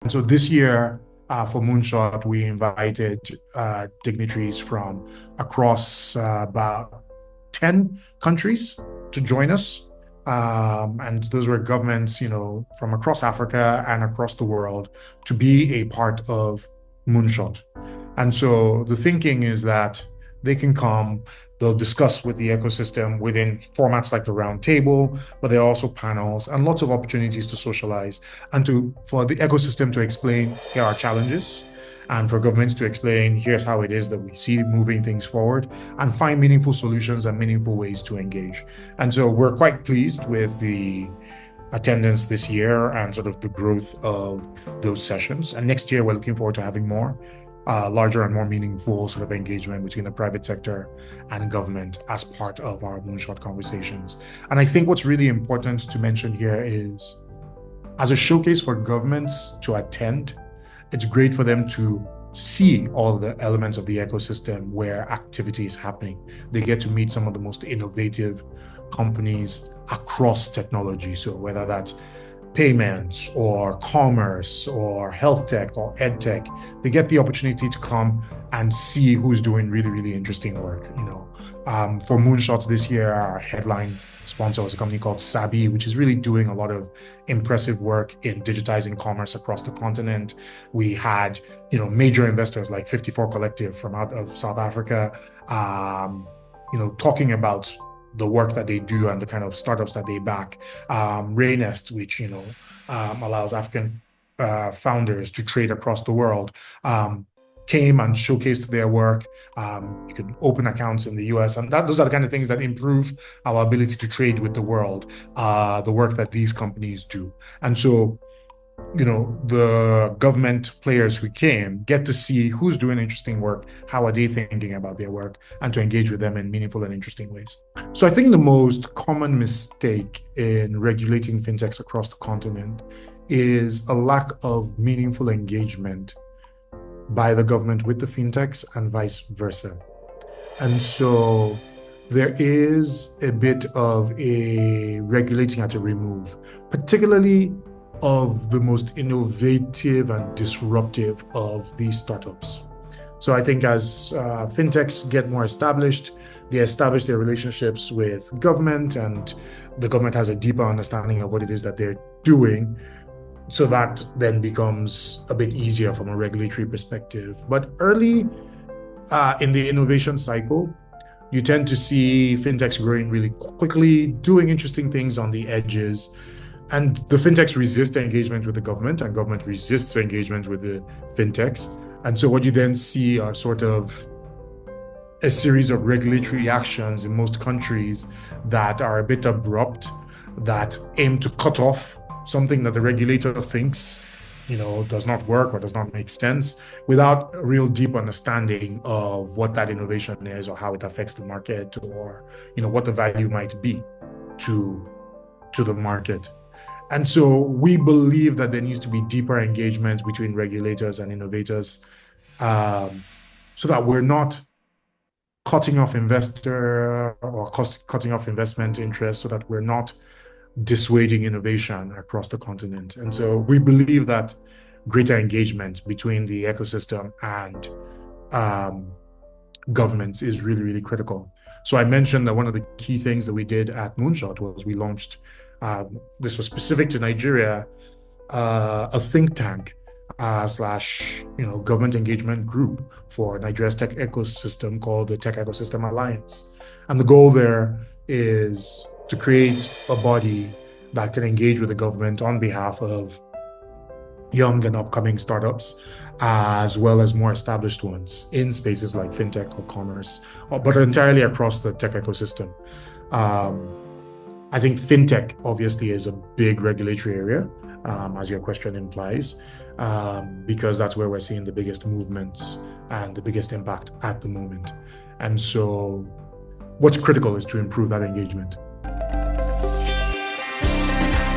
And so this year, for Moonshot, we invited dignitaries from across about 10 countries to join us. And those were governments, from across Africa and across the world to be a part of Moonshot. And so the thinking is that they can come, they'll discuss with the ecosystem within formats like the round table, but there are also panels and lots of opportunities to socialize and for the ecosystem to explain here are challenges and for governments to explain here's how it is that we see moving things forward and find meaningful solutions and meaningful ways to engage. And so we're quite pleased with the attendance this year and sort of the growth of those sessions. And next year, we're looking forward to having more larger and more meaningful sort of engagement between the private sector and government as part of our Moonshot conversations. And I think what's really important to mention here is, as a showcase for governments to attend, it's great for them to see all the elements of the ecosystem where activity is happening. They get to meet some of the most innovative companies across technology. So whether that's payments or commerce or health tech or ed tech, they get the opportunity to come and see who's doing really, really interesting work. For Moonshots this year, our headline sponsor was a company called Sabi, which is really doing a lot of impressive work in digitizing commerce across the continent. We had, major investors like 54 Collective from out of South Africa, talking about the work that they do and the kind of startups that they back. Raynest, which allows African founders to trade across the world, came and showcased their work. You can open accounts in the US, and those are the kind of things that improve our ability to trade with the world, the work that these companies do. And so, the government players who came get to see who's doing interesting work, how are they thinking about their work, and to engage with them in meaningful and interesting ways. So I think the most common mistake in regulating fintechs across the continent is a lack of meaningful engagement by the government with the fintechs and vice versa. And so there is a bit of a regulating at a remove, particularly of the most innovative and disruptive of these startups. So I think as fintechs get more established, they establish their relationships with government, and the government has a deeper understanding of what it is that they're doing. So that then becomes a bit easier from a regulatory perspective. But early in the innovation cycle, you tend to see fintechs growing really quickly, doing interesting things on the edges. And the fintechs resist engagement with the government, and government resists engagement with the fintechs. And so what you then see are sort of a series of regulatory actions in most countries that are a bit abrupt, that aim to cut off something that the regulator thinks, does not work or does not make sense, without a real deep understanding of what that innovation is or how it affects the market, or, what the value might be to the market. And so we believe that there needs to be deeper engagement between regulators and innovators, so that we're not cutting off investor or cutting off investment interest, so that we're not dissuading innovation across the continent. And so we believe that greater engagement between the ecosystem and governments is really, really critical. So I mentioned that one of the key things that we did at Moonshot was we launched, this was specific to Nigeria, a think tank slash government engagement group for Nigeria's tech ecosystem called the Tech Ecosystem Alliance. And the goal there is to create a body that can engage with the government on behalf of young and upcoming startups, as well as more established ones in spaces like fintech or commerce, but entirely across the tech ecosystem. I think fintech obviously is a big regulatory area, as your question implies, because that's where we're seeing the biggest movements and the biggest impact at the moment. And so what's critical is to improve that engagement.